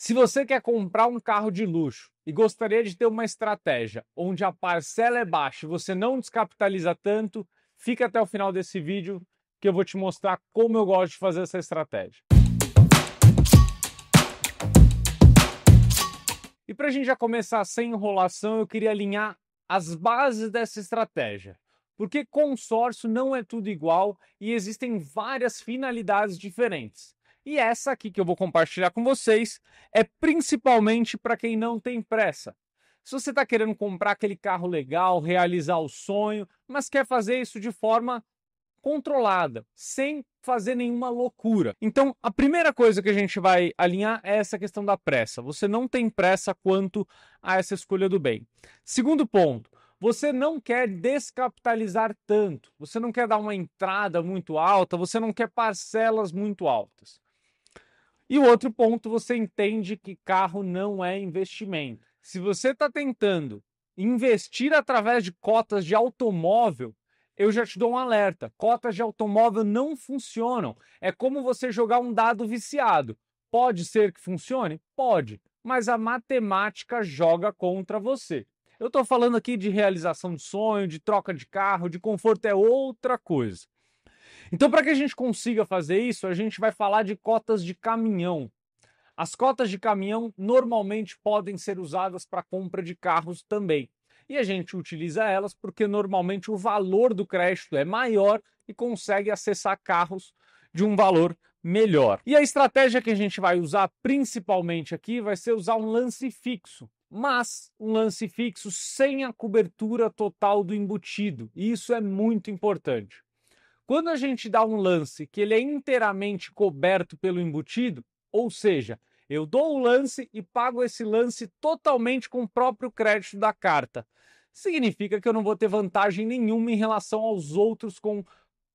Se você quer comprar um carro de luxo e gostaria de ter uma estratégia onde a parcela é baixa e você não descapitaliza tanto, fica até o final desse vídeo que eu vou te mostrar como eu gosto de fazer essa estratégia. E para a gente já começar sem enrolação, eu queria alinhar as bases dessa estratégia. Porque consórcio não é tudo igual e existem várias finalidades diferentes. E essa aqui que eu vou compartilhar com vocês é principalmente para quem não tem pressa. Se você está querendo comprar aquele carro legal, realizar o sonho, mas quer fazer isso de forma controlada, sem fazer nenhuma loucura. Então, a primeira coisa que a gente vai alinhar é essa questão da pressa. Você não tem pressa quanto a essa escolha do bem. Segundo ponto, você não quer descapitalizar tanto, você não quer dar uma entrada muito alta, você não quer parcelas muito altas. E o outro ponto, você entende que carro não é investimento. Se você está tentando investir através de cotas de automóvel, eu já te dou um alerta. Cotas de automóvel não funcionam. É como você jogar um dado viciado. Pode ser que funcione? Pode. Mas a matemática joga contra você. Eu estou falando aqui de realização de sonho, de troca de carro, de conforto é outra coisa. Então, para que a gente consiga fazer isso, a gente vai falar de cotas de caminhão. As cotas de caminhão normalmente podem ser usadas para compra de carros também. E a gente utiliza elas porque normalmente o valor do crédito é maior e consegue acessar carros de um valor melhor. E a estratégia que a gente vai usar principalmente aqui vai ser usar um lance fixo, mas um lance fixo sem a cobertura total do embutido. E isso é muito importante. Quando a gente dá um lance que ele é inteiramente coberto pelo embutido, ou seja, eu dou o lance e pago esse lance totalmente com o próprio crédito da carta. Significa que eu não vou ter vantagem nenhuma em relação aos outros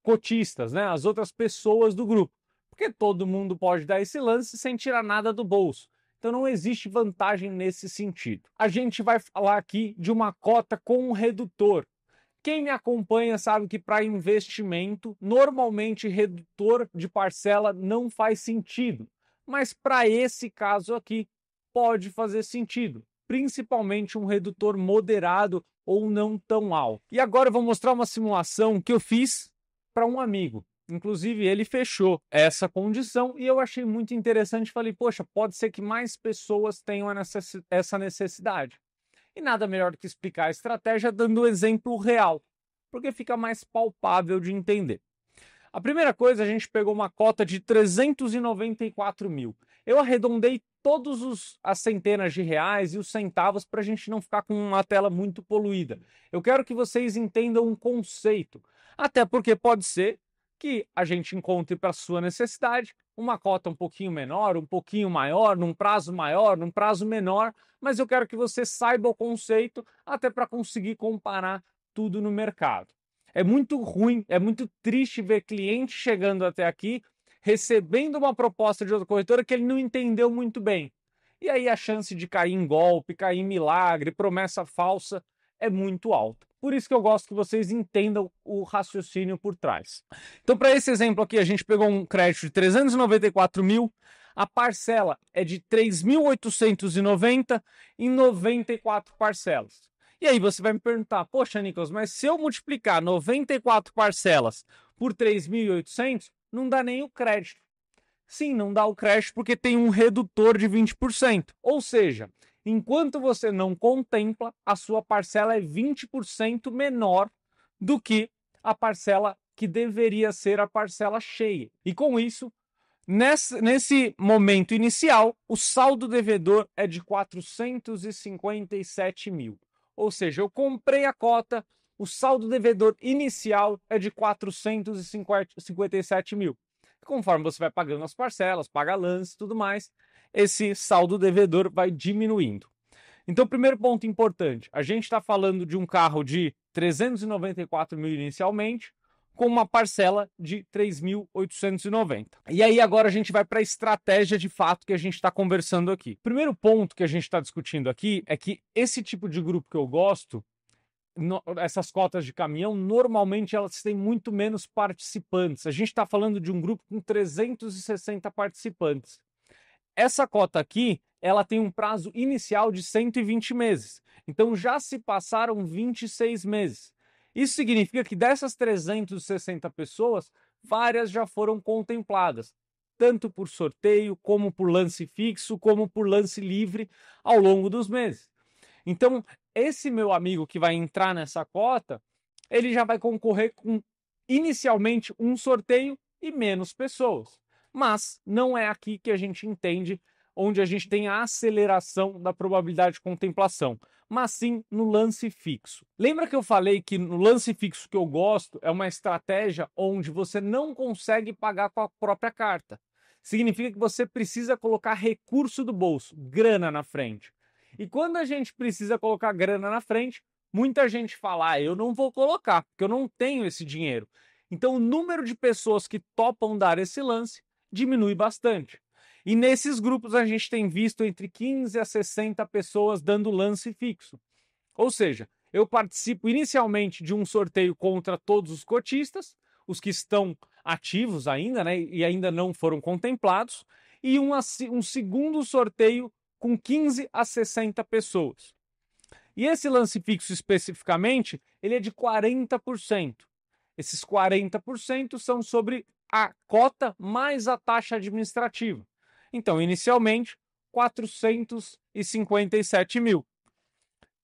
cotistas, né? As outras pessoas do grupo. Porque todo mundo pode dar esse lance sem tirar nada do bolso. Então não existe vantagem nesse sentido. A gente vai falar aqui de uma cota com um redutor. Quem me acompanha sabe que para investimento, normalmente redutor de parcela não faz sentido. Mas para esse caso aqui, pode fazer sentido. Principalmente um redutor moderado ou não tão alto. E agora eu vou mostrar uma simulação que eu fiz para um amigo. Inclusive, ele fechou essa condição e eu achei muito interessante. Falei, poxa, pode ser que mais pessoas tenham essa necessidade. E nada melhor do que explicar a estratégia dando um exemplo real, porque fica mais palpável de entender. A primeira coisa, a gente pegou uma cota de 394 mil. Eu arredondei todas as centenas de reais e os centavos para a gente não ficar com uma tela muito poluída. Eu quero que vocês entendam um conceito, até porque pode ser que a gente encontre para sua necessidade uma cota um pouquinho menor, um pouquinho maior, num prazo menor, mas eu quero que você saiba o conceito até para conseguir comparar tudo no mercado. É muito ruim, é muito triste ver cliente chegando até aqui, recebendo uma proposta de outra corretora que ele não entendeu muito bem. E aí a chance de cair em golpe, cair em milagre, promessa falsa é muito alta. Por isso que eu gosto que vocês entendam o raciocínio por trás. Então, para esse exemplo aqui, a gente pegou um crédito de 394 mil, a parcela é de 3.890 em 94 parcelas. E aí você vai me perguntar, poxa, Nicolas, mas se eu multiplicar 94 parcelas por 3.800, não dá nem o crédito. Sim, não dá o crédito porque tem um redutor de 20%. Ou seja, enquanto você não contempla, a sua parcela é 20% menor do que a parcela que deveria ser a parcela cheia. E com isso, nesse momento inicial, o saldo devedor é de 457 mil. Ou seja, eu comprei a cota, o saldo devedor inicial é de 457 mil. Conforme você vai pagando as parcelas, paga lance e tudo mais, esse saldo devedor vai diminuindo. Então, primeiro ponto importante, a gente está falando de um carro de 394 mil inicialmente, com uma parcela de 3.890. E aí agora a gente vai para a estratégia de fato que a gente está conversando aqui. Primeiro ponto que a gente está discutindo aqui é que esse tipo de grupo que eu gosto, essas cotas de caminhão, normalmente elas têm muito menos participantes. A gente está falando de um grupo com 360 participantes. Essa cota aqui ela tem um prazo inicial de 120 meses. Então já se passaram 26 meses. Isso significa que dessas 360 pessoas, várias já foram contempladas, tanto por sorteio, como por lance fixo, como por lance livre ao longo dos meses. Então, esse meu amigo que vai entrar nessa cota, ele já vai concorrer com inicialmente um sorteio e menos pessoas. Mas não é aqui que a gente entende onde a gente tem a aceleração da probabilidade de contemplação, mas sim no lance fixo. Lembra que eu falei que no lance fixo que eu gosto é uma estratégia onde você não consegue pagar com a própria carta. Significa que você precisa colocar recurso do bolso, grana na frente. E quando a gente precisa colocar grana na frente, muita gente fala, eu não vou colocar, porque eu não tenho esse dinheiro. Então o número de pessoas que topam dar esse lance diminui bastante. E nesses grupos a gente tem visto entre 15 a 60 pessoas dando lance fixo. Ou seja, eu participo inicialmente de um sorteio contra todos os cotistas, os que estão ativos ainda, né, e ainda não foram contemplados, e um segundo sorteio com 15 a 60 pessoas. E esse lance fixo especificamente, ele é de 40%. Esses 40% são sobre a cota mais a taxa administrativa. Então, inicialmente, 457 mil.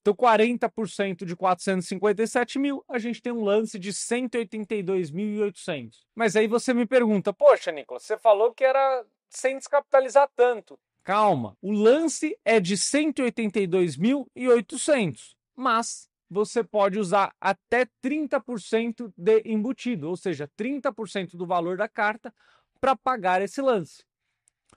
Então, 40% de 457 mil, a gente tem um lance de 182.800. Mas aí você me pergunta, poxa, Nicolas, você falou que era sem descapitalizar tanto. Calma, o lance é de 182.800, mas você pode usar até 30% de embutido, ou seja, 30% do valor da carta para pagar esse lance.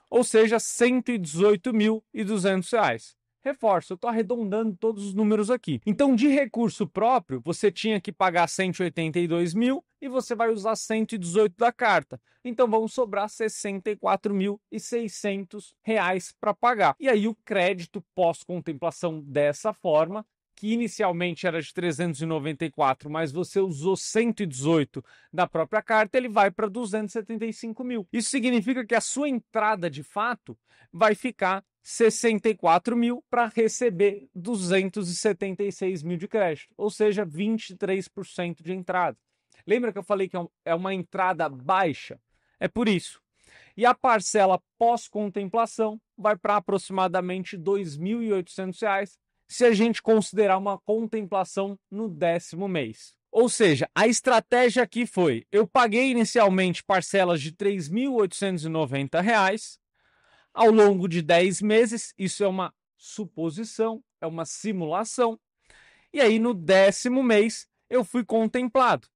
Ou seja, R$ 118.200. Reforço, eu estou arredondando todos os números aqui. Então, de recurso próprio, você tinha que pagar 182 mil e você vai usar 118 da carta. Então, vão sobrar R$ 64.600 para pagar. E aí, o crédito pós-contemplação dessa forma, que inicialmente era de 394, mas você usou 118 da própria carta, ele vai para 275 mil. Isso significa que a sua entrada de fato vai ficar 64 mil para receber 276 mil de crédito, ou seja, 23% de entrada. Lembra que eu falei que é uma entrada baixa? É por isso. E a parcela pós-contemplação vai para aproximadamente R$ 2.800, se a gente considerar uma contemplação no 10º mês. Ou seja, a estratégia aqui foi, eu paguei inicialmente parcelas de R$ 3.890, ao longo de 10 meses, isso é uma suposição, é uma simulação, e aí no 10º mês eu fui contemplado.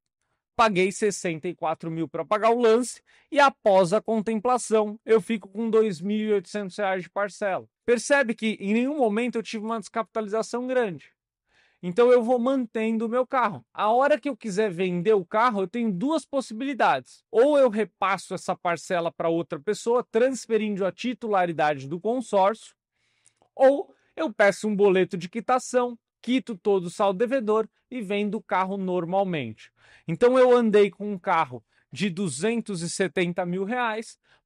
Paguei 64 mil para pagar o lance e após a contemplação eu fico com R$ 2.800 de parcela. Percebe que em nenhum momento eu tive uma descapitalização grande. Então eu vou mantendo o meu carro. A hora que eu quiser vender o carro, eu tenho duas possibilidades. Ou eu repasso essa parcela para outra pessoa, transferindo a titularidade do consórcio, ou eu peço um boleto de quitação, quito todo o saldo devedor e vendo o carro normalmente. Então eu andei com um carro de R$ 270 mil,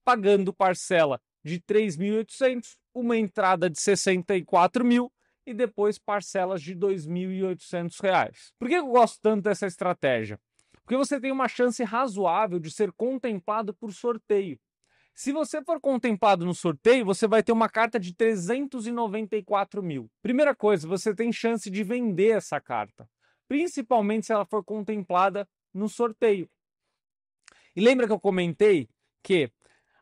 pagando parcela de 3.800, uma entrada de 64 mil e depois parcelas de R$ 2.800. Por que eu gosto tanto dessa estratégia? Porque você tem uma chance razoável de ser contemplado por sorteio. Se você for contemplado no sorteio, você vai ter uma carta de 394 mil. Primeira coisa, você tem chance de vender essa carta, principalmente se ela for contemplada no sorteio. E lembra que eu comentei que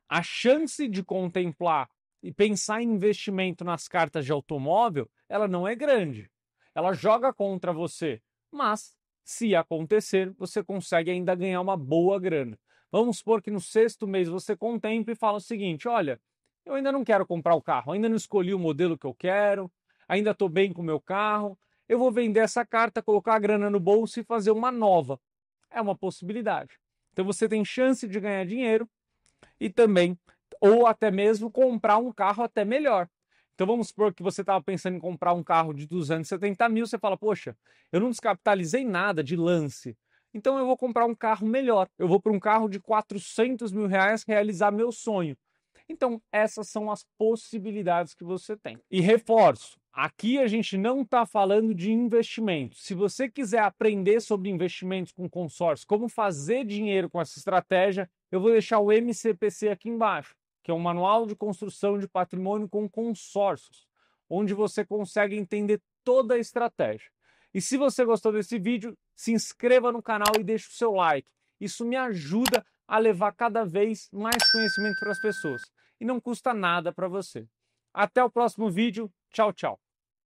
a chance de contemplar e pensar em investimento nas cartas de automóvel, ela não é grande. Ela joga contra você, mas se acontecer, você consegue ainda ganhar uma boa grana. Vamos supor que no 6º mês você contempla e fala o seguinte, olha, eu ainda não quero comprar o carro, ainda não escolhi o modelo que eu quero, ainda estou bem com o meu carro, eu vou vender essa carta, colocar a grana no bolso e fazer uma nova. É uma possibilidade. Então você tem chance de ganhar dinheiro e também, ou até mesmo comprar um carro até melhor. Então vamos supor que você estava pensando em comprar um carro de 270 mil, você fala, poxa, eu não descapitalizei nada de lance, então eu vou comprar um carro melhor. Eu vou para um carro de 400 mil reais realizar meu sonho. Então, essas são as possibilidades que você tem. E reforço, aqui a gente não está falando de investimentos. Se você quiser aprender sobre investimentos com consórcio, como fazer dinheiro com essa estratégia, eu vou deixar o MCPC aqui embaixo, que é um Manual de Construção de Patrimônio com Consórcios, onde você consegue entender toda a estratégia. E se você gostou desse vídeo, se inscreva no canal e deixe o seu like. Isso me ajuda a levar cada vez mais conhecimento para as pessoas. E não custa nada para você. Até o próximo vídeo. Tchau, tchau.